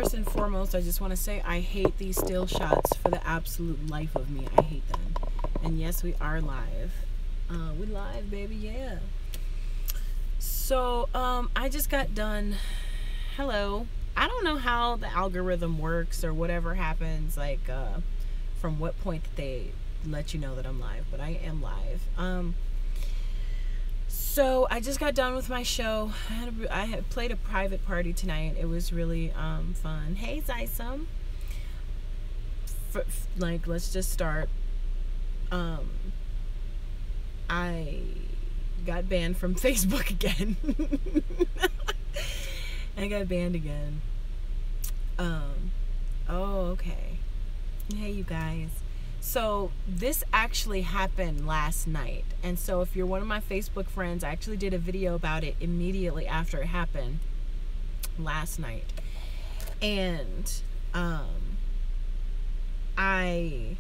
first and foremost, I just want to say I hate these still shots for the absolute life of me. I hate them. And yes, we are live. We live, baby, yeah. So, I just got done. Hello. I don't know how the algorithm works or whatever happens, like, from what point that they let you know that I'm live, but I am live. So I just got done with my show. I had played a private party tonight. It was really fun. Hey, Zysum. Like, let's just start. I got banned from Facebook again. I got banned again. Oh, okay. Hey, you guys. So this actually happened last night, and so if you're one of my Facebook friends, I actually did a video about it immediately after it happened last night. And I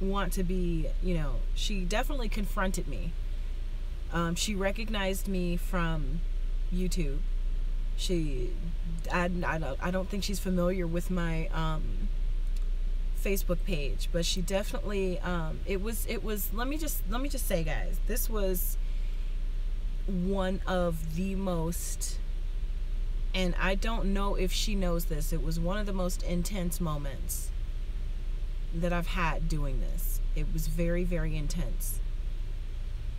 want to be, you know, she definitely confronted me. She recognized me from YouTube. I don't think she's familiar with my Facebook page, but she definitely it was let me just say, guys, this was one of the most, and I don't know if she knows this, it was one of the most intense moments that I've had doing this. It was very, very intense,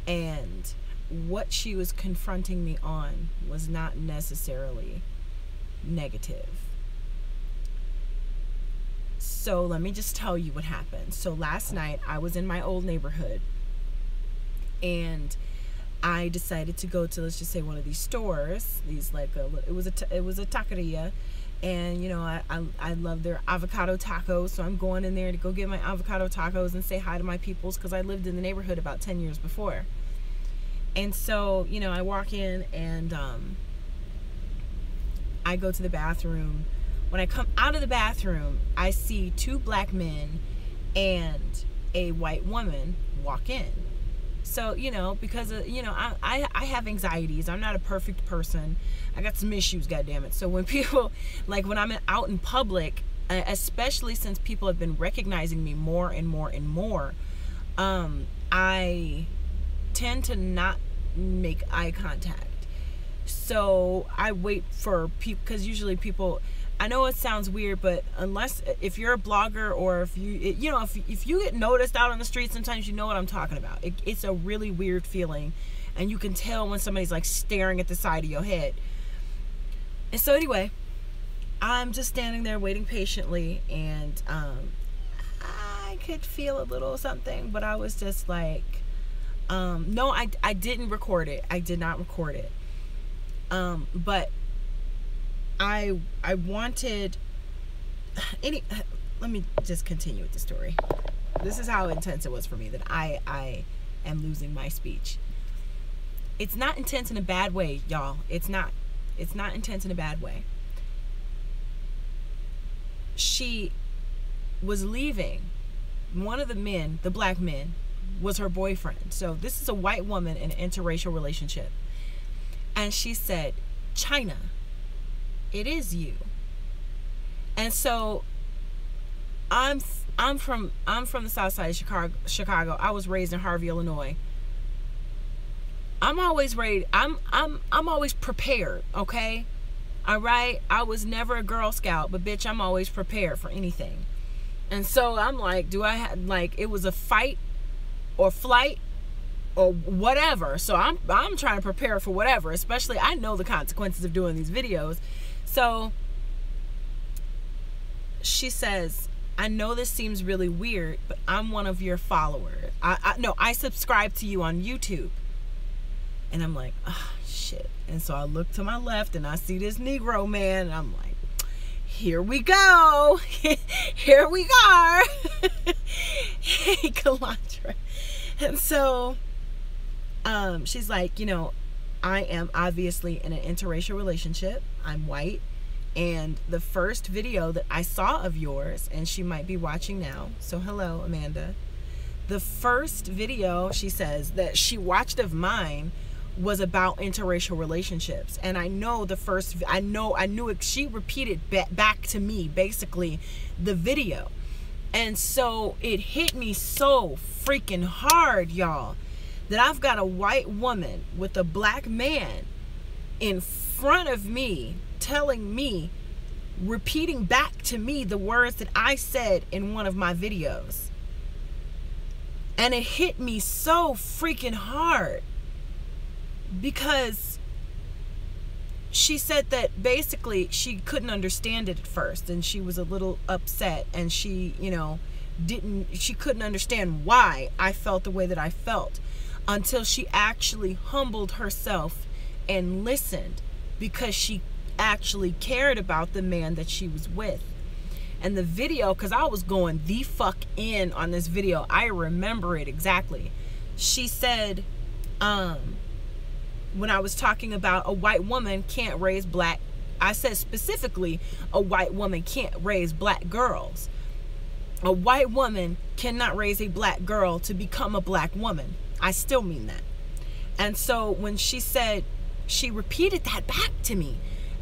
and what she was confronting me on was not necessarily negative. So let me just tell you what happened. So last night I was in my old neighborhood, and I decided to go to, let's just say, one of these stores. These, like, it was a taqueria, and you know, I love their avocado tacos. So I'm going in there to go get my avocado tacos and say hi to my peoples, because I lived in the neighborhood about 10 years before. And so, you know, I walk in and I go to the bathroom. When I come out of the bathroom, I see two black men and a white woman walk in. So, you know, because of, you know, I have anxieties. I'm not a perfect person. I got some issues, goddammit. So when people, like, when I'm out in public, especially since people have been recognizing me more and more and more, I tend to not make eye contact. So I wait for people, because usually people, I know it sounds weird, but if you're a blogger, or if you know, if you get noticed out on the street, sometimes you know what I'm talking about. It's a really weird feeling, and you can tell when somebody's like staring at the side of your head. And so anyway, I'm just standing there waiting patiently, and I could feel a little something, but I was just like, no, I didn't record it. I did not record it. But I wanted let me just continue with the story. This is how intense it was for me, that I am losing my speech. It's not intense in a bad way, y'all. It's not intense in a bad way. She was leaving. One of the men, the black men, was her boyfriend. So this is a white woman in an interracial relationship. And she said, "China, it is you." And so I'm from the south side of Chicago. I was raised in Harvey, Illinois. I'm always ready. I'm always prepared, okay? All right? I was never a Girl Scout, but bitch, I'm always prepared for anything. And so I'm like, it was a fight or flight or whatever. So I'm trying to prepare for whatever, especially I know the consequences of doing these videos. So she says, "I know this seems really weird, but I'm one of your followers. I subscribe to you on YouTube." And I'm like, oh shit. And so I look to my left and I see this Negro man, and I'm like, here we go. Here we are. Hey, Kalandra. And so she's like, you know, I am obviously in an interracial relationship. I'm white. And the first video that I saw of yours, and she might be watching now, so hello, Amanda. The first video, she says, that she watched of mine was about interracial relationships. And I know I knew it, she repeated back to me basically the video. And so it hit me so freaking hard, y'all, that I've got a white woman with a black man in front of me telling me, repeating back to me the words that I said in one of my videos. And it hit me so freaking hard because she said that basically she couldn't understand it at first, and she was a little upset, and she couldn't understand why I felt the way that I felt until she actually humbled herself and listened, because she actually cared about the man that she was with. And the video, because I was going the fuck in on this video, I remember it exactly. She said, when I was talking about a white woman can't raise black, I said specifically a white woman can't raise black girls. A white woman cannot raise a black girl to become a black woman. I still mean that. And so when she said, she repeated that back to me.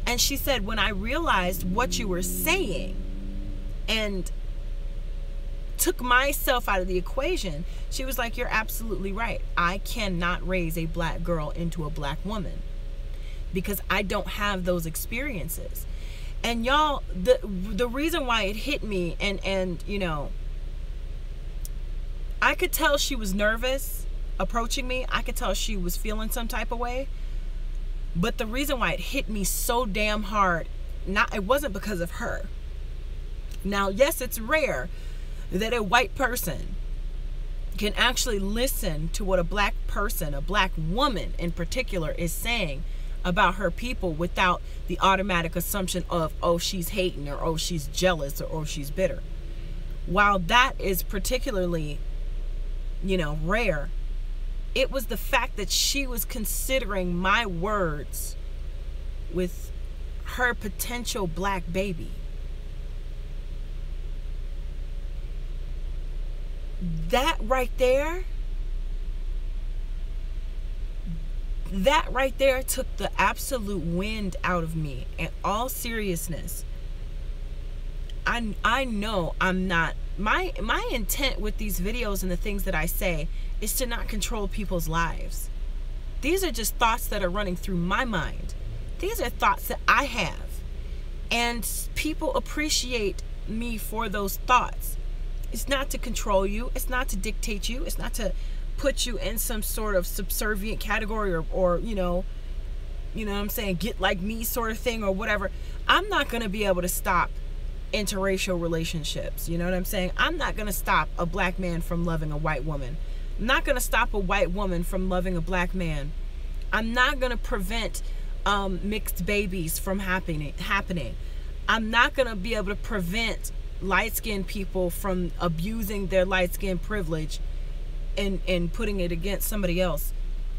And she said, when I realized what you were saying and took myself out of the equation, she was like, you're absolutely right. I cannot raise a black girl into a black woman because I don't have those experiences. And y'all, the reason why it hit me, and you know, I could tell she was nervous approaching me. I could tell she was feeling some type of way. But the reason why it hit me so damn hard, it wasn't because of her. Now, yes, it's rare that a white person can actually listen to what a black person, a black woman in particular, is saying about her people without the automatic assumption of, oh, she's hating, or oh, she's jealous, or oh, she's bitter. While that is particularly, rare, it was the fact that she was considering my words with her potential black baby. That right there took the absolute wind out of me. In all seriousness, I know I'm not, my intent with these videos and the things that I say is to not control people's lives. These are just thoughts that are running through my mind. These are thoughts that I have. And people appreciate me for those thoughts. It's not to control you. It's not to dictate you. It's not to put you in some sort of subservient category or you know what I'm saying, get like me sort of thing or whatever. I'm not going to be able to stop interracial relationships. You know what I'm saying? I'm not going to stop a black man from loving a white woman. I'm not going to stop a white woman from loving a black man. I'm not going to prevent mixed babies from happening. I'm not going to be able to prevent light-skinned people from abusing their light-skinned privilege and putting it against somebody else.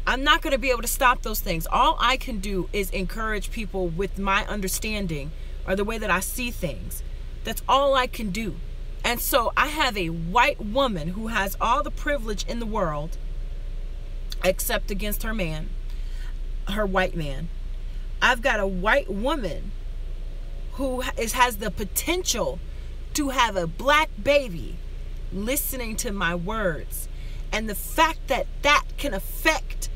I'm not going to be able to stop those things. All I can do is encourage people with my understanding or the way that I see things. That's all I can do. And so I have a white woman who has all the privilege in the world except against her man, her white man. I've got a white woman who has the potential to have a black baby listening to my words. And the fact that that can affect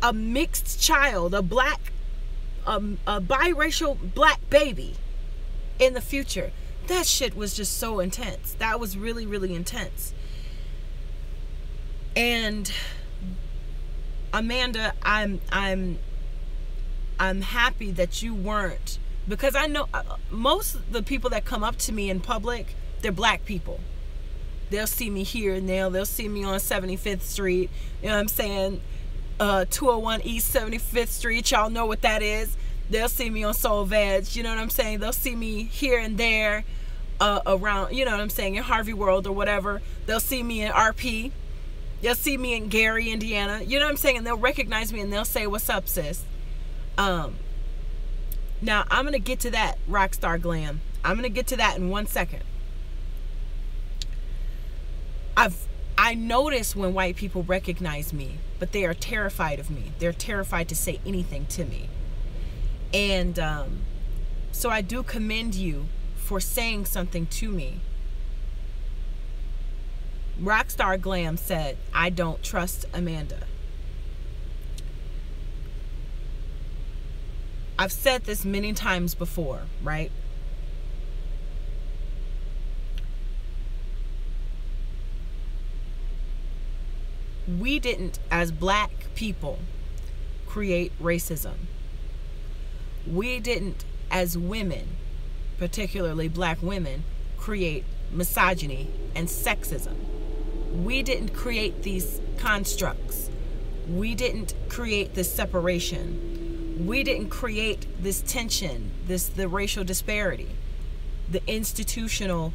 a mixed child, a biracial black baby in the future, that shit was just so intense. That was really, really intense. And Amanda, I'm happy that you weren't, because I know most of the people that come up to me in public, they're black people. They'll see me here and there. They'll see me on 75th Street. You know what I'm saying? 201 East 75th Street. Y'all know what that is. They'll see me on Soul Veg. You know what I'm saying? They'll see me here and there around, you know what I'm saying, in Harvey World or whatever. They'll see me in RP. They'll see me in Gary, Indiana. You know what I'm saying? And they'll recognize me and they'll say, what's up, sis? Now, I'm going to get to that, Rockstar Glam. I'm going to get to that in 1 second. I I notice when white people recognize me, but they are terrified of me. They're terrified to say anything to me. And so I do commend you for saying something to me. Rockstar Glam said, I don't trust Amanda. I've said this many times before, right? We didn't, as black people, create racism. We didn't, as women, particularly black women, create misogyny and sexism. We didn't create these constructs. We didn't create this separation. We didn't create this tension, the racial disparity, the institutional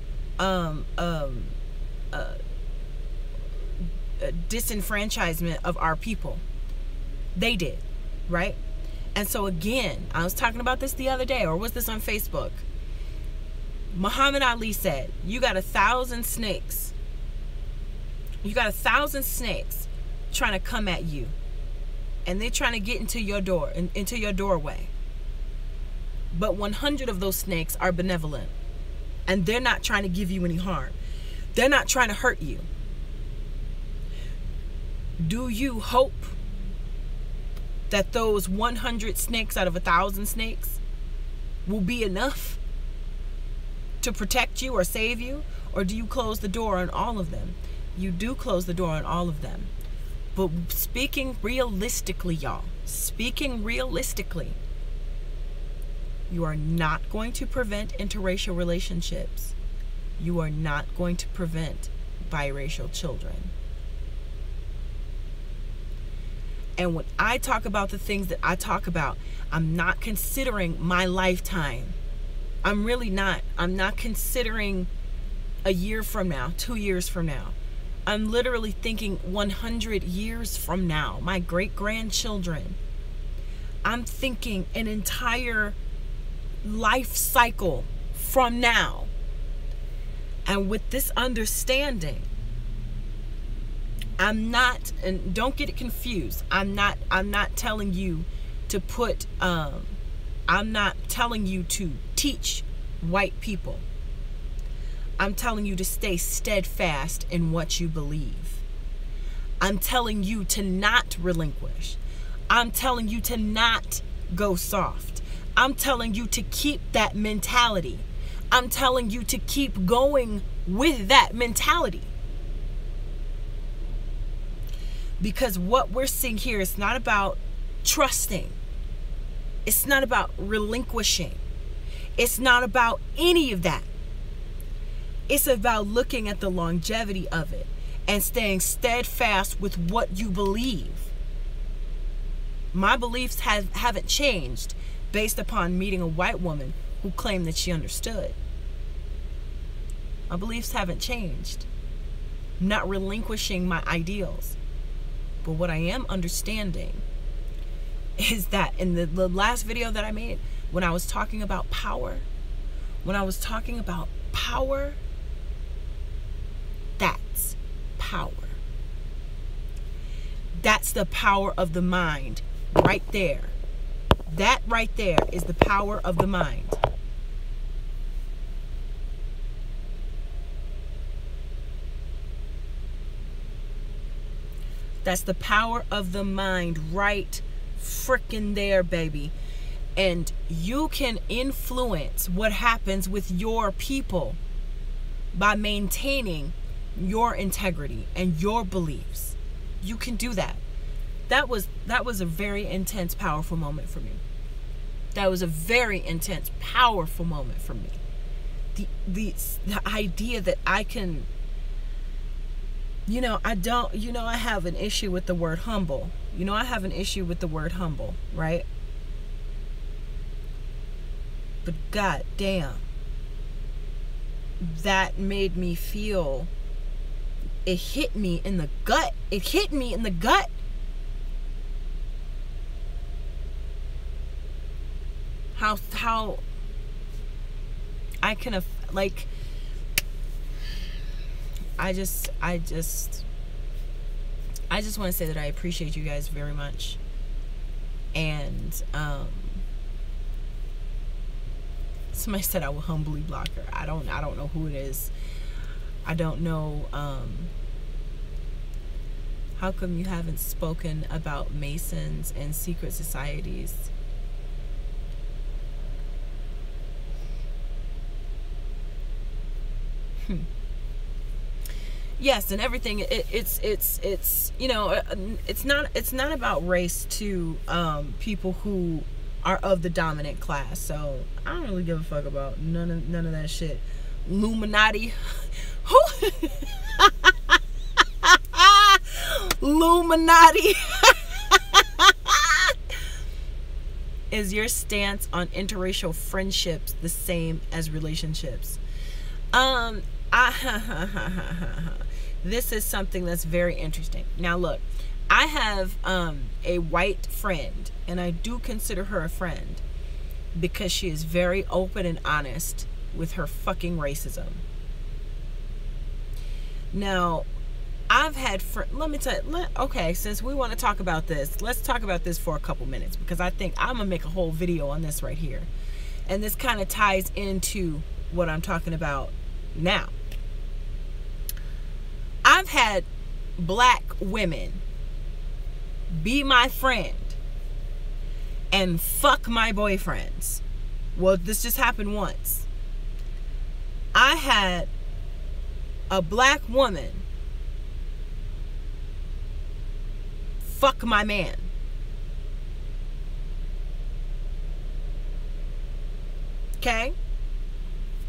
disenfranchisement of our people. They did, right? And so again, I was talking about this the other day, or was this on Facebook? Muhammad Ali said, you got 1,000 snakes. You got 1,000 snakes trying to come at you. And they're trying to get into your door, into your doorway. But 100 of those snakes are benevolent. And they're not trying to give you any harm. They're not trying to hurt you. Do you hope that those 100 snakes out of 1,000 snakes will be enough to protect you or save you? Or do you close the door on all of them? You do close the door on all of them. But speaking realistically, y'all, speaking realistically, you are not going to prevent interracial relationships. You are not going to prevent biracial children. And when I talk about the things that I talk about, I'm not considering my lifetime. I'm really not. I'm not considering a year from now, 2 years from now. I'm literally thinking 100 years from now, my great-grandchildren. I'm thinking an entire life cycle from now. And with this understanding, I'm not, and don't get it confused, I'm not telling you to put, I'm not telling you to teach white people. I'm telling you to stay steadfast in what you believe. I'm telling you to not relinquish. I'm telling you to not go soft. I'm telling you to keep that mentality. I'm telling you to keep going with that mentality. Because what we're seeing here is not about trusting. It's not about relinquishing. It's not about any of that. It's about looking at the longevity of it and staying steadfast with what you believe. My beliefs haven't changed based upon meeting a white woman who claimed that she understood. My beliefs haven't changed. I'm not relinquishing my ideals. But what I am understanding is that in the last video that I made, when I was talking about power, that's power. That's the power of the mind right there. That right there is the power of the mind. That's the power of the mind right frickin' there, baby. And you can influence what happens with your people by maintaining your integrity and your beliefs. You can do that. That was a very intense, powerful moment for me. That was a very intense, powerful moment for me. The idea that I can, I have an issue with the word humble. I have an issue with the word humble, right? But god damn, that made me feel, it hit me in the gut. It hit me in the gut. How I can have, like, I just I just want to say that I appreciate you guys very much. And somebody said I will humbly block her. I don't know who it is. I don't know. How come you haven't spoken about Masons and secret societies? Yes, and everything. It's you know, it's not about race to people who are of the dominant class. So I don't really give a fuck about none of that shit. Illuminati, who? Illuminati. Is your stance on interracial friendships the same as relationships? This is something that's very interesting. Now look, I have a white friend, and I do consider her a friend because she is very open and honest with her fucking racism. Now, I've had let me tell you, okay, since we want to talk about this, let's talk about this for a couple minutes, because I think I'm gonna make a whole video on this right here, and this kind of ties into what I'm talking about now. I've had black women be my friend and fuck my boyfriends. Well, this just happened once. I had a black woman fuck my man. Okay?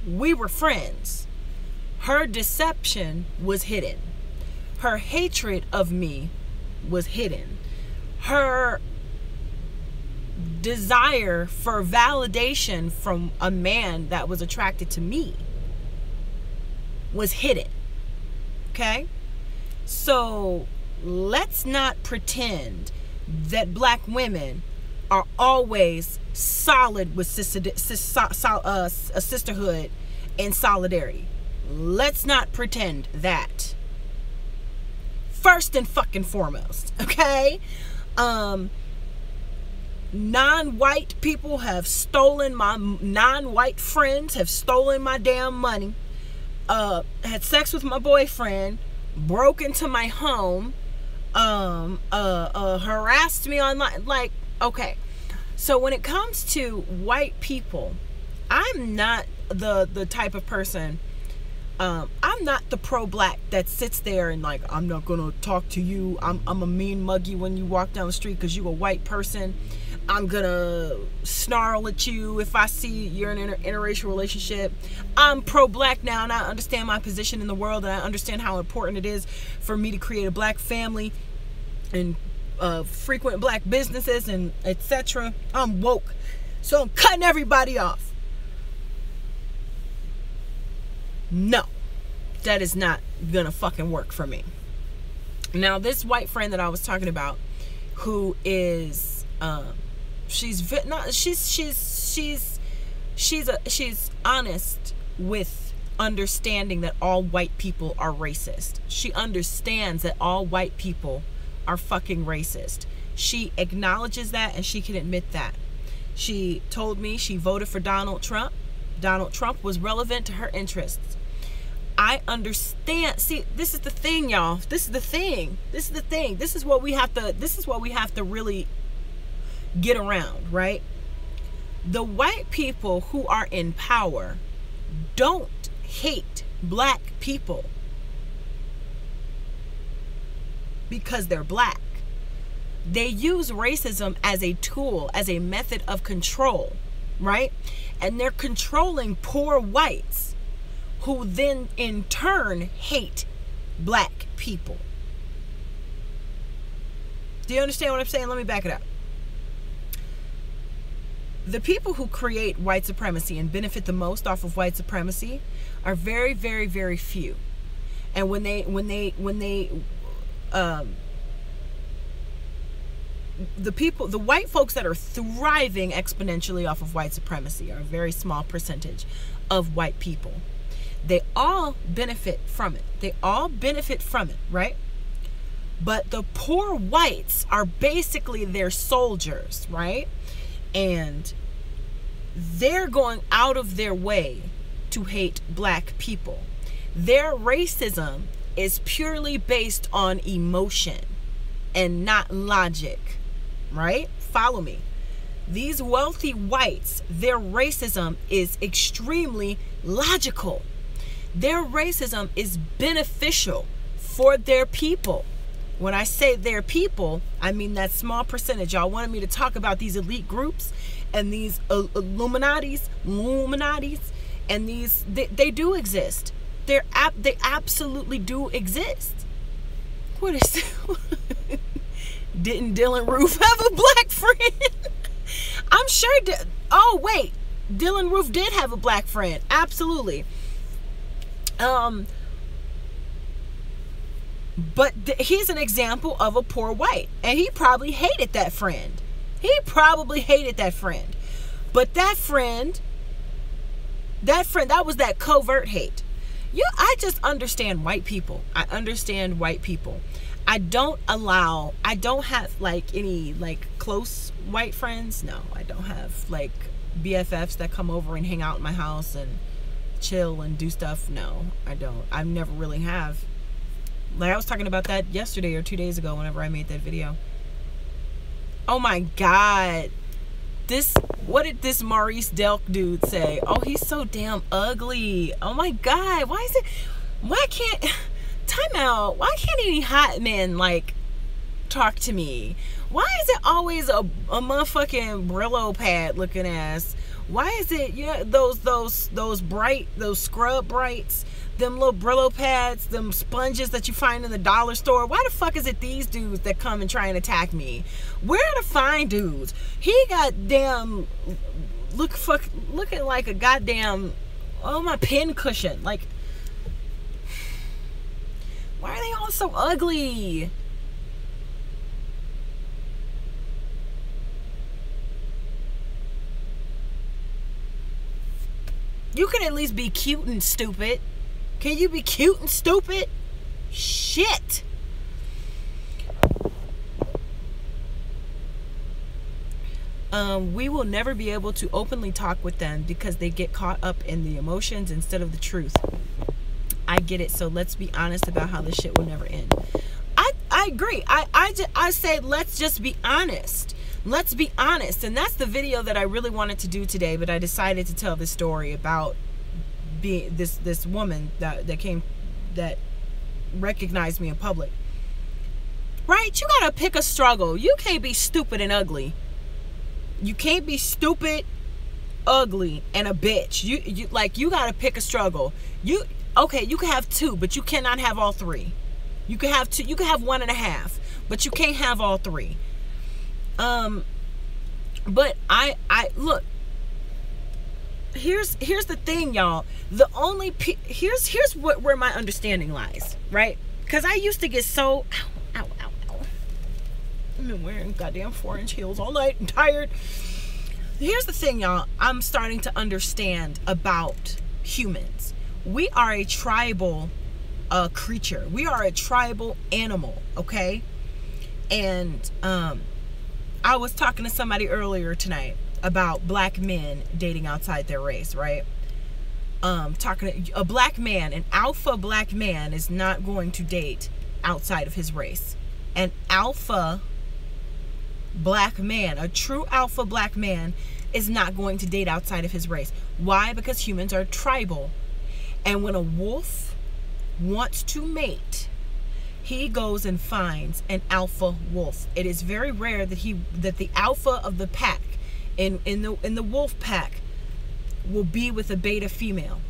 We were friends. Her deception was hidden. Her hatred of me was hidden. Her desire for validation from a man that was attracted to me was hidden. Okay? So let's not pretend that black women are always solid with a sisterhood and solidarity. Let's not pretend that. First and fucking foremost, okay? Non-white people have stolen my non-white friends, have stolen my damn money, had sex with my boyfriend, broke into my home, harassed me online. Like, okay. So when it comes to white people, I'm not the type of person, I'm not the pro-black that sits there and like, I'm not gonna talk to you, I'm a mean muggy when you walk down the street because you a white person, I'm gonna snarl at you if I see you're in an interracial relationship. I'm pro-black now, and I understand my position in the world, and I understand how important it is for me to create a black family and frequent black businesses and etc. I'm woke, so I'm cutting everybody off. No, that is not gonna fucking work for me. Now, this white friend that I was talking about, who is she's honest with understanding that all white people are racist. She understands that all white people are fucking racist. She acknowledges that, and she can admit that. She told me she voted for Donald Trump. Donald Trump was relevant to her interests. I understand. See, this is the thing, y'all. This is the thing. This is the thing. This is what we have to really get around, right? The white people who are in power don't hate black people because they're black. They use racism as a tool, as a method of control, right? And they're controlling poor whites, who then in turn hate black people. Do you understand what I'm saying? Let me back it up. The people who create white supremacy and benefit the most off of white supremacy are very, very, very few. And when they the white folks that are thriving exponentially off of white supremacy are a very small percentage of white people. They all benefit from it. They all benefit from it, right? But the poor whites are basically their soldiers, right? And they're going out of their way to hate black people. Their racism is purely based on emotion and not logic, right? Follow me. These wealthy whites, their racism is extremely logical. Their racism is beneficial for their people. When I say their people, I mean that small percentage. Y'all wanted me to talk about these elite groups and these Illuminatis, and these, they do exist. They absolutely do exist. What is didn't Dylan Roof have a black friend? I'm sure. Oh wait, Dylan Roof did have a black friend. Absolutely. But he's an example of a poor white, and he probably hated that friend. But that friend, that was that covert hate. I just understand white people. I understand white people. I don't have like any like close white friends. No, I don't have like BFFs that come over and hang out in my house and chill and do stuff. No, I don't. I never really have. Like I was talking about that yesterday or 2 days ago whenever I made that video. Oh my God. What did this Maurice Delk dude say? Oh, he's so damn ugly. Oh my God. Why can't any hot men like talk to me? Why is it always a motherfucking Brillo pad looking ass? Why is it, those scrub brights, them little Brillo pads, them sponges that you find in the dollar store? Why the fuck is it these dudes that come and try and attack me? Where are the fine dudes? He got damn looking like a goddamn my pin cushion. Like, why are they all so ugly? You can at least be cute and stupid. Can you be cute and stupid? Shit. We will never be able to openly talk with them because they get caught up in the emotions instead of the truth. I get it. So let's be honest about how this shit will never end. I agree. I say let's just be honest. Let's be honest. And that's the video that I really wanted to do today, but I decided to tell this story about being this woman that recognized me in public. Right? You gotta pick a struggle. You can't be stupid and ugly. You can't be stupid, ugly, and a bitch. You gotta pick a struggle. You can have two, but you cannot have all three. You can have two, you can have 1.5, but you can't have all three. But I look, here's the thing, y'all. The only here's where my understanding lies, right? Because I used to get so ow. I've been wearing goddamn 4-inch heels all night. I'm tired. Here's the thing, y'all. I'm starting to understand about humans. We are a tribal creature. We are a tribal animal, okay? And I was talking to somebody earlier tonight about black men dating outside their race, right? Talking to a black man, an alpha black man is not going to date outside of his race. An alpha black man, a true alpha black man, is not going to date outside of his race. Why? Because humans are tribal. And when a wolf wants to mate, he goes and finds an alpha wolf. It is very rare that the alpha of the pack in the wolf pack will be with a beta female.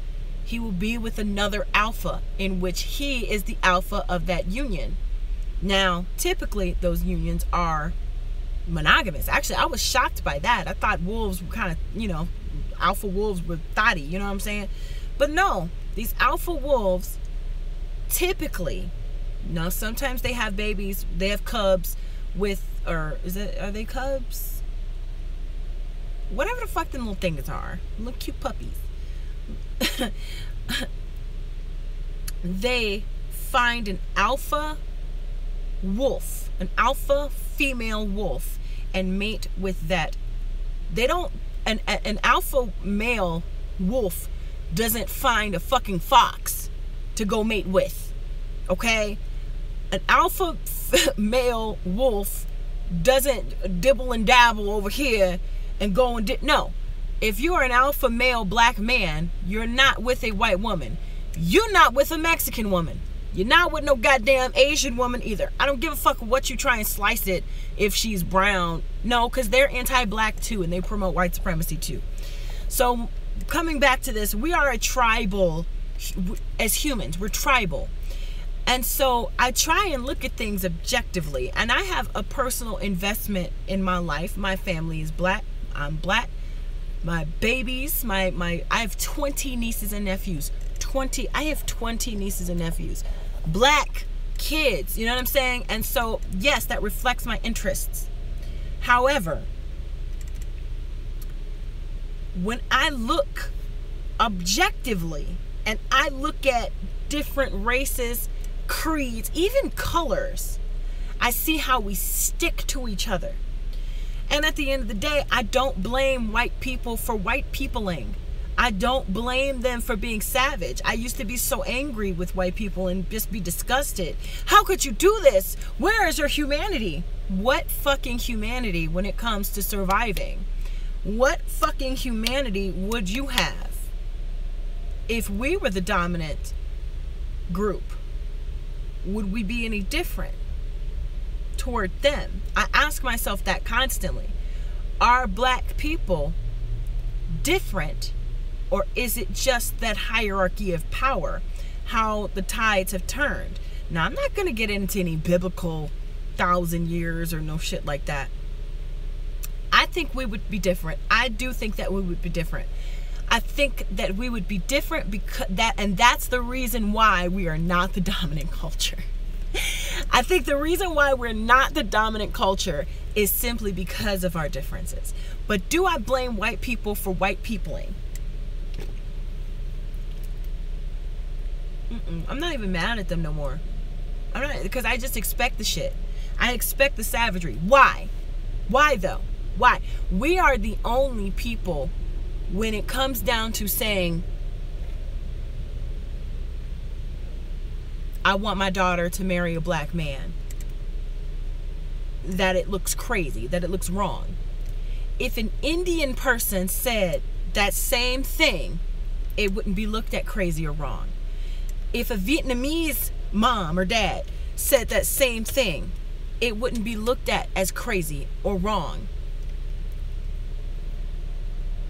He will be with another alpha in which he is the alpha of that union. Now, typically those unions are monogamous. Actually, I was shocked by that. I thought wolves were kind of, alpha wolves were thotty, you know what I'm saying? But no, these alpha wolves typically, now sometimes they have babies, they have cubs with, are they cubs? Whatever the fuck them little things are. Little cute puppies. They find an alpha wolf, an alpha female wolf, and mate with that. They don't, an alpha male wolf doesn't find a fucking fox to go mate with, okay? An alpha male wolf doesn't dibble and dabble over here and go and no. If you're an alpha male black man, you're not with a white woman. You're not with a Mexican woman. You're not with no goddamn Asian woman either. I don't give a fuck what you try and slice it if she's brown. No, because they're anti-black too, and they promote white supremacy too. So coming back to this, we are a tribal, as humans, we're tribal. And so I try and look at things objectively. And I have a personal investment in my life. My family is black. I'm black. My babies, I have 20 nieces and nephews. I have 20 nieces and nephews. Black kids, you know what I'm saying? And so, yes, that reflects my interests. However, when I look objectively and I look at different races, creeds, even colors, I see how we stick to each other. And at the end of the day, I don't blame white people for white peopling. I don't blame them for being savage. I used to be so angry with white people and just be disgusted. How could you do this? Where is your humanity? What fucking humanity when it comes to surviving? What fucking humanity would you have if we were the dominant group? Would we be any different toward them? I ask myself that constantly. Are black people different? Or is it just that hierarchy of power, how the tides have turned? Now, I'm not going to get into any biblical 1,000 years or no shit like that. I think we would be different. I do think that we would be different. I think that we would be different because that's the reason why we are not the dominant culture. I think the reason why we're not the dominant culture is simply because of our differences. But do I blame white people for white peopling? I'm not even mad at them no more. I'm not, because I just expect the shit. I expect the savagery. Why? Why though? Why? We are the only people, when it comes down to saying, I want my daughter to marry a black man, that it looks crazy, that it looks wrong. If an Indian person said that same thing, it wouldn't be looked at crazy or wrong. If a Vietnamese mom or dad said that same thing, it wouldn't be looked at as crazy or wrong.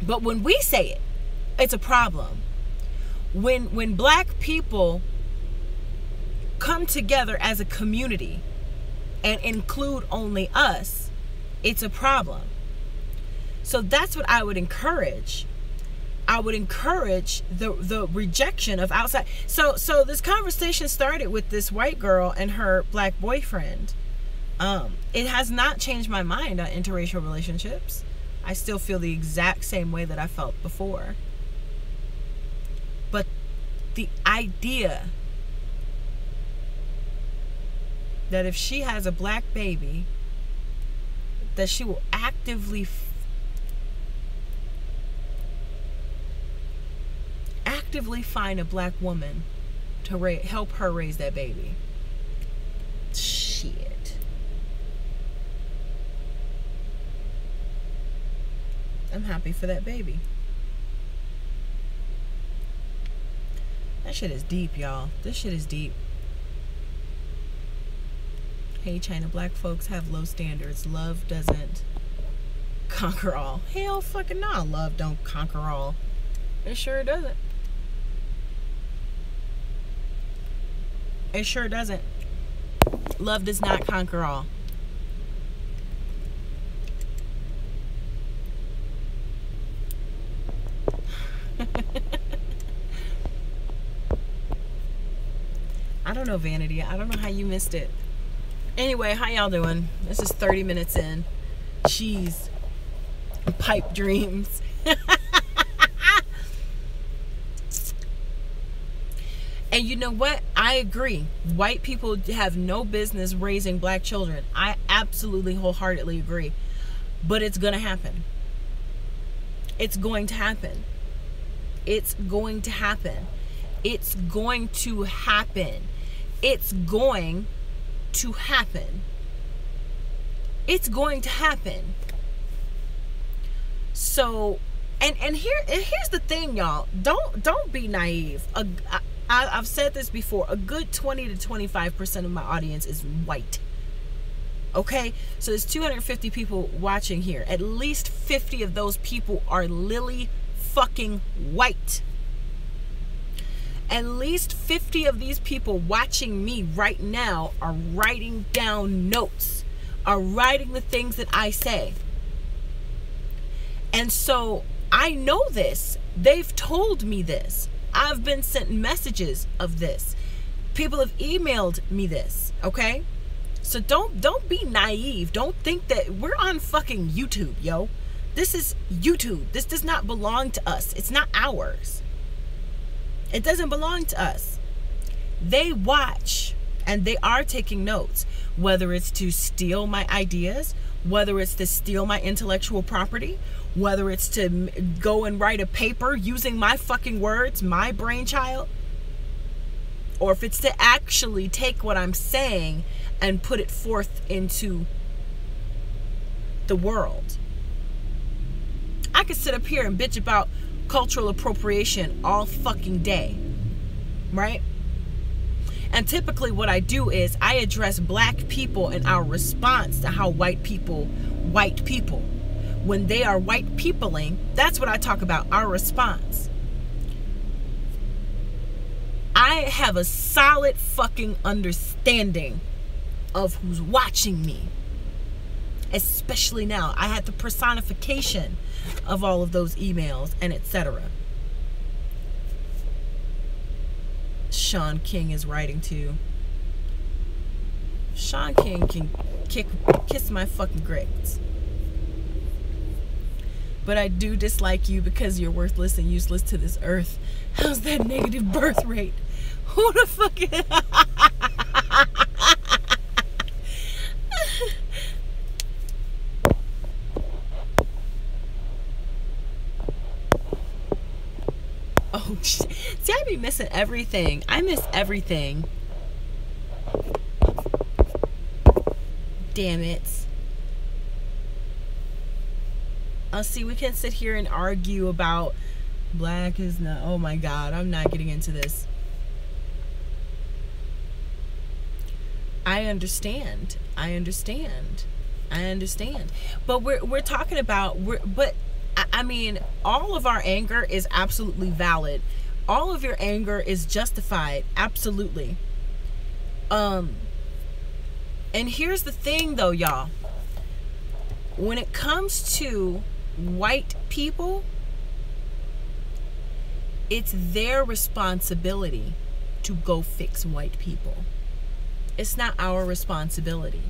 But when we say it, it's a problem. When black people come together as a community and include only us, it's a problem. So that's what I would encourage. I would encourage the rejection of outside. So this conversation started with this white girl and her black boyfriend. It has not changed my mind on interracial relationships. I still feel the exact same way that I felt before. But the idea that if she has a black baby, that she will actively find a black woman to help her raise that baby. Shit. I'm happy for that baby. That shit is deep, y'all. This shit is deep. Hey, China, black folks have low standards. Love doesn't conquer all. Hell fucking no. Love don't conquer all. It sure doesn't. It sure doesn't. Love does not conquer all. I don't know, Vanity. I don't know how you missed it. Anyway, how y'all doing? This is 30 minutes in. Jeez. Pipe dreams. And you know what? I agree. White people have no business raising black children. I absolutely wholeheartedly agree. But it's going to happen. It's going to happen. It's going to happen. It's going to happen. It's going to happen. It's going to happen. So, and here's the thing, y'all. Don't be naive. I've said this before. A good 20 to 25% of my audience is white. Okay? So there's 250 people watching here. At least 50 of those people are lily fucking white. At least 50 of these people watching me right now are writing down notes, are writing the things that I say. And so I know this. They've told me this. I've been sent messages of this. People have emailed me this, okay? So don't be naive. Don't think that we're on fucking YouTube, yo. This is YouTube. This does not belong to us. It's not ours. It doesn't belong to us. They watch and they are taking notes, whether it's to steal my ideas, whether it's to steal my intellectual property, whether it's to go and write a paper using my fucking words, my brainchild, or if it's to actually take what I'm saying and put it forth into the world. I could sit up here and bitch about cultural appropriation all fucking day, right? And typically what I do is I address black people and our response to how white people, when they are white peopling, that's what I talk about, our response. I have a solid fucking understanding of who's watching me. Especially now. I had the personification of all of those emails and etc. Sean King is writing too. Sean King can kiss my fucking grits. But I do dislike you because you're worthless and useless to this earth. How's that negative birth rate? Who the fuck is... Oh, see, I be missing everything. I miss everything. Damn it. See, we can sit here and argue about black is not... Oh my God, I'm not getting into this. I understand. But we're talking about... But I mean, all of our anger is absolutely valid. All of your anger is justified. Absolutely. And here's the thing though, y'all. When it comes to white people, it's their responsibility to go fix white people. It's not our responsibility.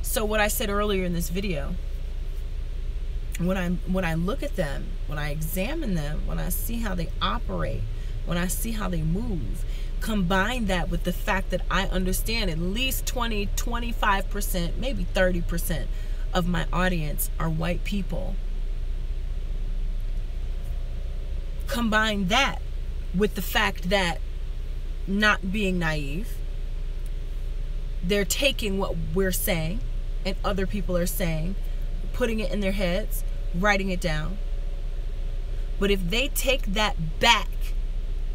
So what I said earlier in this video, when I look at them, when I examine them, when I see how they operate, when I see how they move, combine that with the fact that I understand at least 20, 25%, maybe 30% of my audience are white people. Combine that with the fact that, not being naive, they're taking what we're saying and other people are saying, putting it in their heads, writing it down. But if they take that back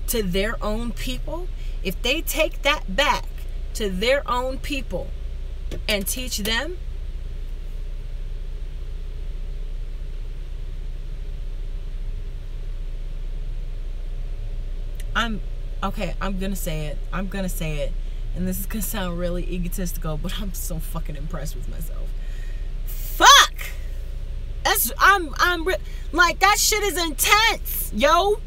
to their own people, if they take that back to their own people and teach them, I'm gonna say it. And this is gonna sound really egotistical, but I'm so fucking impressed with myself. Fuck! Like, that shit is intense, yo.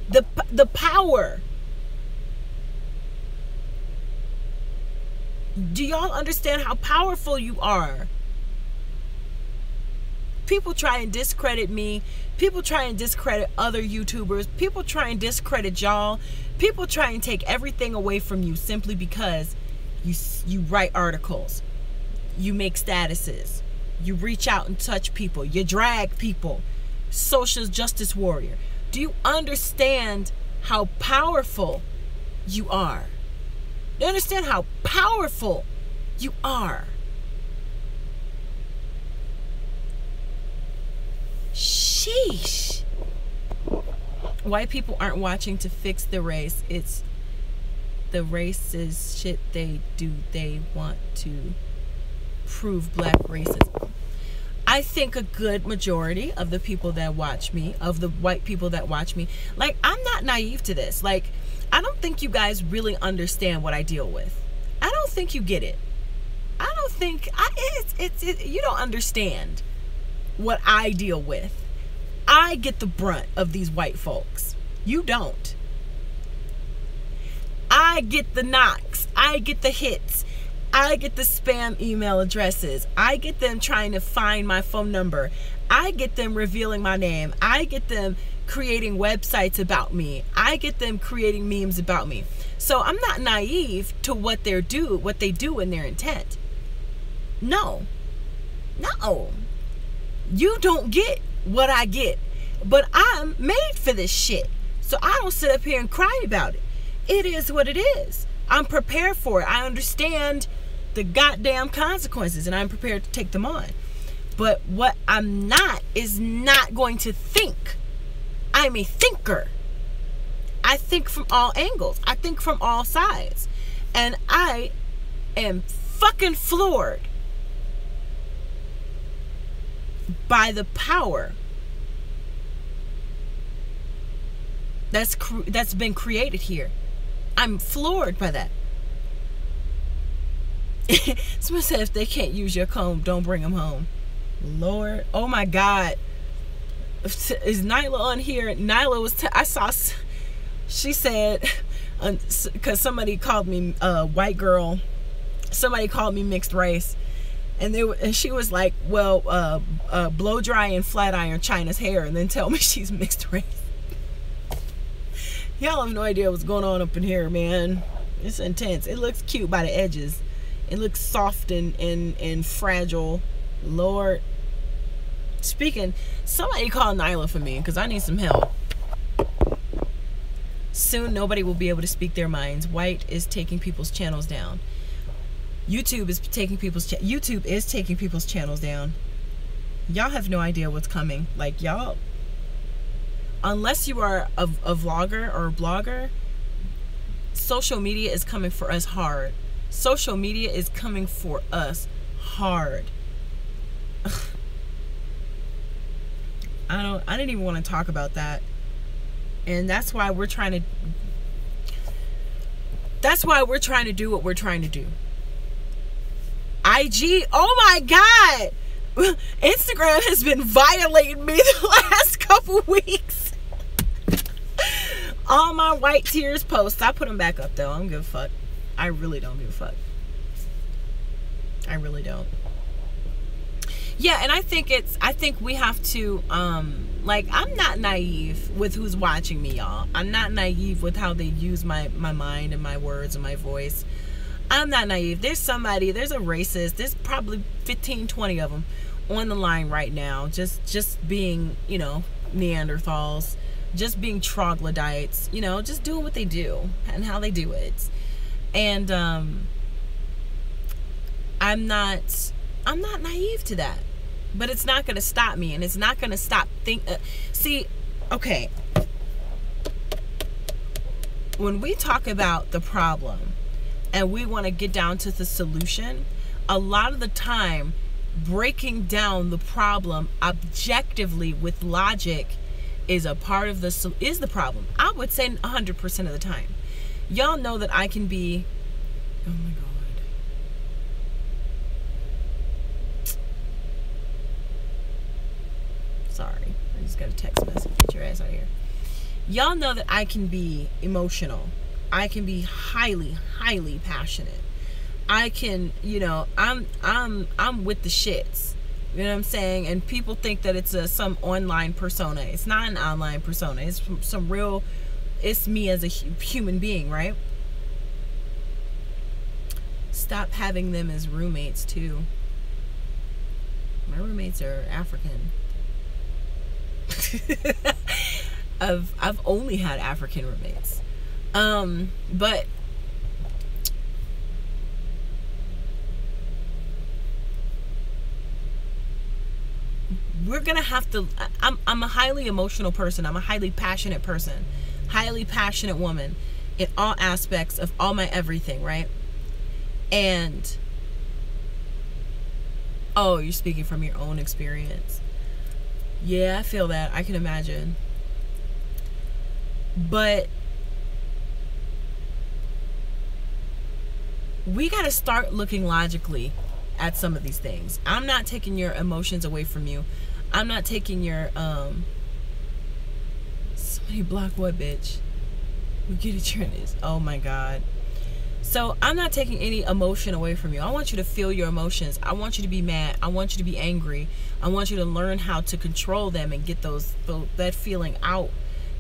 The power. Do y'all understand how powerful you are? People try and discredit me. People try and discredit other YouTubers. People try and discredit y'all. People try and take everything away from you simply because you write articles. You make statuses. You reach out and touch people. You drag people. Social justice warrior. Do you understand how powerful you are? Do you understand how powerful you are? Sheesh. White people aren't watching to fix the race. It's the racist shit they do. They want to prove black racism. I think a good majority of the people that watch me, of the white people that watch me, like, I'm not naive to this. Like, I don't think you guys really understand what I deal with. I don't think you get it. I don't think you don't understand what I deal with. I get the brunt of these white folks. You don't. I get the knocks. I get the hits. I get the spam email addresses. I get them trying to find my phone number. I get them revealing my name. I get them creating websites about me. I get them creating memes about me. So I'm not naive to what they do in their intent. No. You don't get what I get. But I'm made for this shit. So I don't sit up here and cry about it. It is what it is. I'm prepared for it. I understand the goddamn consequences, and I'm prepared to take them on. But what I'm not is not going to think. I'm a thinker. I think from all angles. I think from all sides. And I am fucking floored by the power that's been created here. I'm floored by that. Someone said if they can't use your comb, don't bring them home. Lord, oh my God. Is Nyla on here? Nyla was, I saw, she said, because somebody called me white girl, somebody called me mixed race, and she was like, well, blow dry and flat iron China's hair and then tell me she's mixed race. Y'all have no idea what's going on up in here, man. It's intense. It looks cute by the edges. It looks soft and fragile. Lord. Speaking, somebody call Nyla for me because I need some help. Soon nobody will be able to speak their minds. White is taking people's channels down. YouTube is taking people's channels down. Y'all have no idea what's coming. Like, y'all, unless you are a vlogger or a blogger, social media is coming for us hard. Social media is coming for us hard. I didn't even want to talk about that. And that's why we're trying to do what we're trying to do. IG, oh my God. Instagram has been violating me the last couple weeks. All my white tears posts, I put them back up though. I don't give a fuck. I really don't give a fuck. I really don't. Yeah, and I think we have to, like, I'm not naive with who's watching me, y'all. I'm not naive with how they use my mind and my words and my voice. I'm not naive. There's a racist. There's probably 15, 20 of them on the line right now. Just being, you know, Neanderthals. Just being troglodytes. You know, just doing what they do and how they do it. And I'm not naive to that. But it's not going to stop me, and it's not going to stop see, okay. When we talk about the problem and we want to get down to the solution, a lot of the time breaking down the problem objectively with logic is a part of the problem. I would say 100% of the time. Y'all know that I can be, oh my God. Sorry, I just got a text message. Get your ass out of here. Y'all know that I can be emotional. I can be highly, highly passionate. I can, you know, I'm with the shits. You know what I'm saying? And people think that it's some online persona. It's not an online persona. It's some real, it's me as a human being, right? Stop having them as roommates too. My roommates are African. I've only had African roommates. But we're gonna have to, I'm a highly emotional person. I'm a highly passionate person, highly passionate woman in all aspects of all my everything, right? And oh, you're speaking from your own experience. Yeah, I feel that. I can imagine. But we got to start looking logically at some of these things. I'm not taking your emotions away from you. I'm not taking your somebody block what, bitch? We get it, Trinities. Oh my God. So I'm not taking any emotion away from you. I want you to feel your emotions. I want you to be mad. I want you to be angry. I want you to learn how to control them and get that feeling out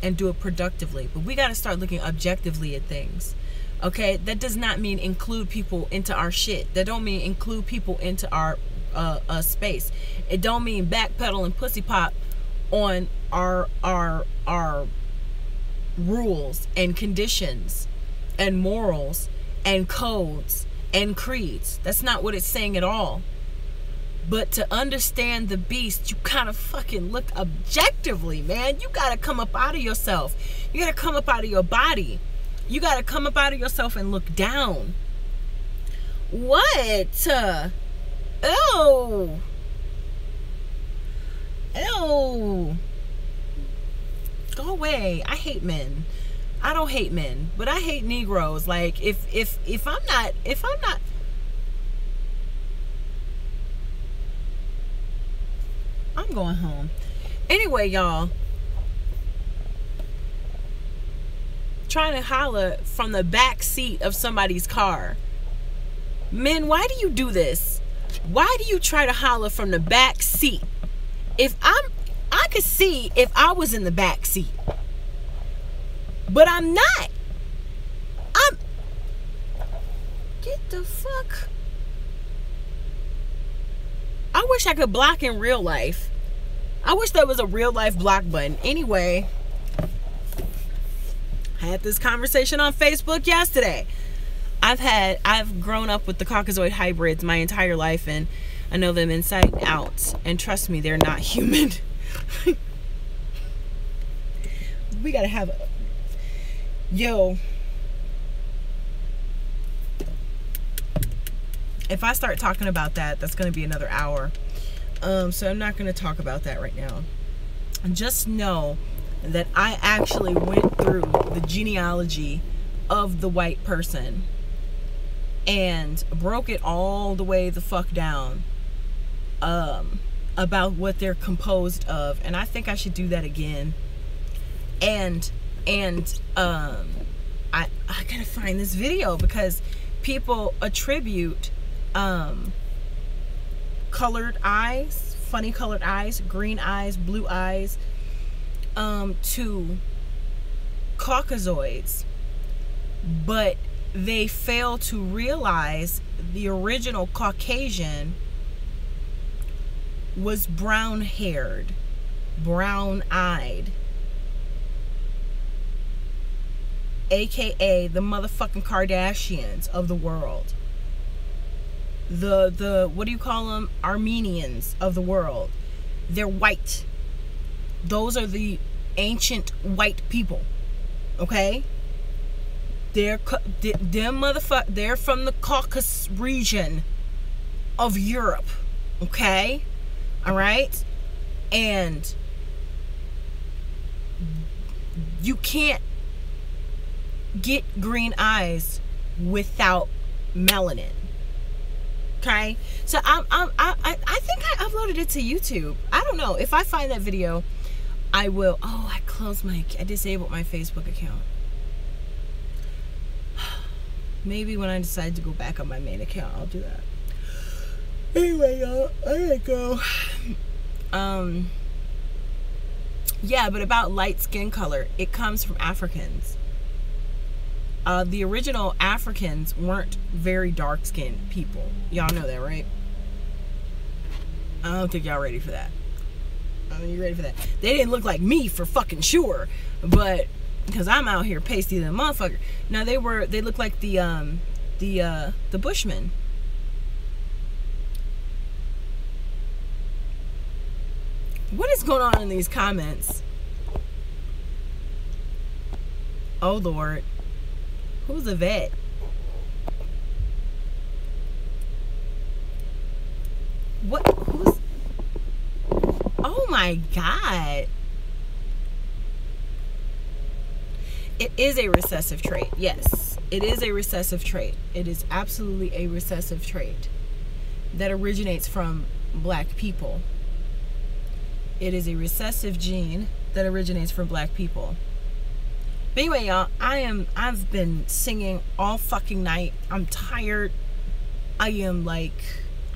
and do it productively. But we got to start looking objectively at things. Okay? That does not mean include people into our shit. That don't mean include people into our space. It don't mean backpedal and pussy pop on our rules and conditions and morals and codes and creeds. That's not what it's saying at all. But to understand the beast, you gotta fucking look objectively, man. You gotta come up out of yourself. You gotta come up out of your body. You gotta come up out of yourself and look down. What? Ew. Ew. Go away. I hate men. I don't hate men, but I hate Negroes. Like if I'm not I'm going home. Anyway, y'all, trying to holler from the back seat of somebody's car. Men, why do you do this? Why do you try to holler from the back seat? I could see if I was in the back seat. But I'm not. Get the fuck. I wish I could block in real life. I wish there was a real life block button. Anyway, I had this conversation on Facebook yesterday. I've grown up with the Caucasoid hybrids my entire life, and I know them inside and out. And trust me, they're not human. We gotta have yo, if I start talking about that, that's going to be another hour. So I'm not going to talk about that right now. Just know that I actually went through the genealogy of the white person and broke it all the way the fuck down about what they're composed of. And I think I should do that again. And I gotta find this video because people attribute colored eyes, funny colored eyes, green eyes, blue eyes to Caucasoids, but they fail to realize the original Caucasian was brown haired, brown eyed, aka the motherfucking Kardashians of the world, the what do you call them, Armenians of the world. They're white. Those are the ancient white people. Okay, they're from the Caucasus region of Europe. Okay, all right, and you can't get green eyes without melanin. Okay, so I think I uploaded it to YouTube. I don't know if I find that video. I will. Oh, I disabled my Facebook account. Maybe when I decide to go back on my main account, I'll do that. Anyway, y'all, I gotta go. Yeah, but about light skin color, it comes from Africans. The original Africans weren't very dark-skinned people. Y'all know that, right? I don't think y'all ready for that. I mean, you ready for that? They didn't look like me for fucking sure, but because I'm out here pasty than a motherfucker. No, they looked like the Bushmen. What is going on in these comments? Oh Lord, who's a vet? What? Who's? Oh my God! It is a recessive trait. Yes, it is a recessive trait. It is absolutely a recessive trait that originates from black people. It is a recessive gene that originates from black people. But anyway, y'all, I've been singing all fucking night. I'm tired. I am like,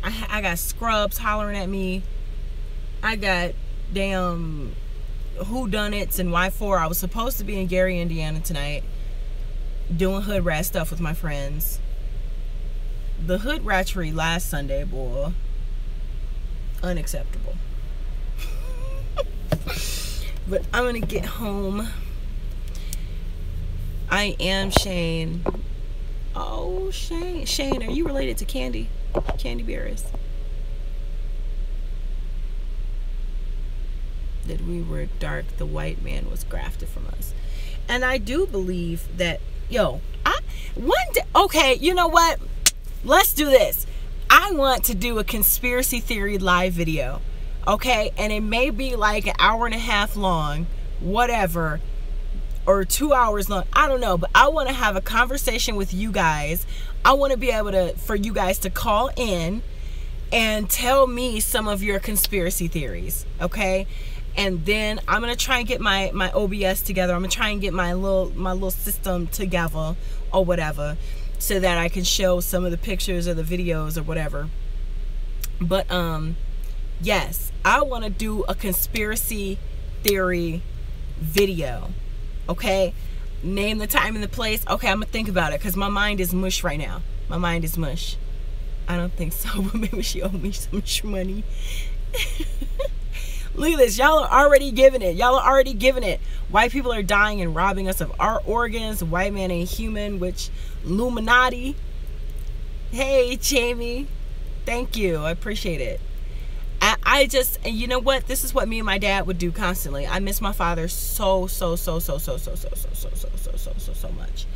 I got scrubs hollering at me. I got damn whodunits and why for. I was supposed to be in Gary, Indiana tonight doing hood rat stuff with my friends. The hood ratchery last Sunday, boy, unacceptable. But I'm gonna get home. I am Shane. Oh, Shane, are you related to Candy Beerus? That we were dark, the white man was grafted from us. And I do believe that, okay, you know what? Let's do this. I want to do a conspiracy theory live video. Okay, and it may be like an hour and a half long, whatever, or 2 hours long. I don't know, but I want to have a conversation with you guys. I want to be able for you guys to call in and tell me some of your conspiracy theories. Okay, and then I'm gonna try and get my OBS together. I'm gonna try and get my little system together or whatever, so that I can show some of the pictures or the videos or whatever. But yes, I want to do a conspiracy theory video. Okay, name the time and the place. Okay, I'm gonna think about it because my mind is mush right now. My mind is mush. I don't think so, but maybe she owed me some money. Look at this. Y'all are already giving it. Y'all are already giving it. White people are dying and robbing us of our organs. White man ain't human, which Illuminati. Hey, Jamie. Thank you. I appreciate it. I just, and you know what? This is what me and my dad would do constantly. I miss my father so much.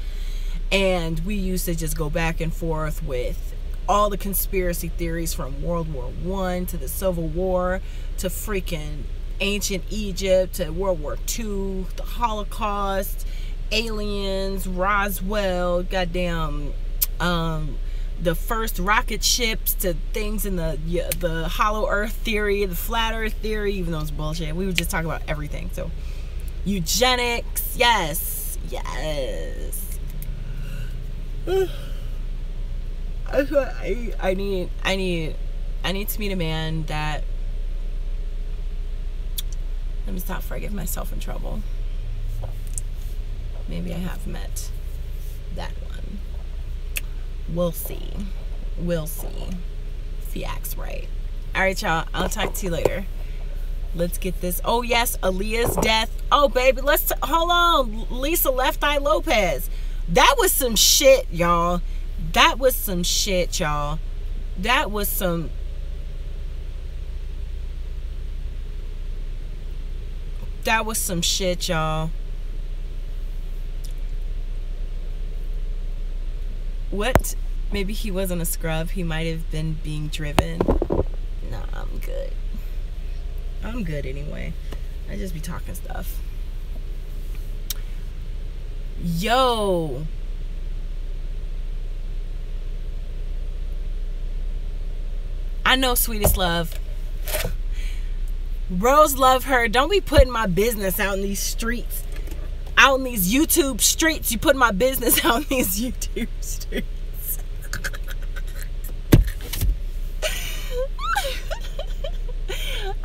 And we used to just go back and forth with all the conspiracy theories from World War I to the Civil War to freaking ancient Egypt to World War II, the Holocaust, aliens, Roswell, goddamn, the first rocket ships to things in the hollow earth theory, the flat earth theory, even though it's bullshit. We would just talk about everything. So eugenics, yes. I need to meet a man that, let me stop before I get myself in trouble. Maybe I have met that one. We'll see. If he acts right. Alright, y'all. I'll talk to you later. Let's get this. Oh, yes. Aaliyah's death. Oh, baby. Hold on. Lisa Left Eye Lopez. That was some shit, y'all. That was some shit, y'all. That was some shit, y'all. What? Maybe he wasn't a scrub. He might have been being driven. Nah, I'm good. I'm good anyway. I just be talking stuff. Yo. I know, sweetest love. Rose love her. Don't be putting my business out in these streets. Out in these YouTube streets. You put my business out in these YouTube streets.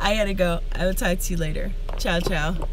I gotta go. I will talk to you later. Ciao, ciao.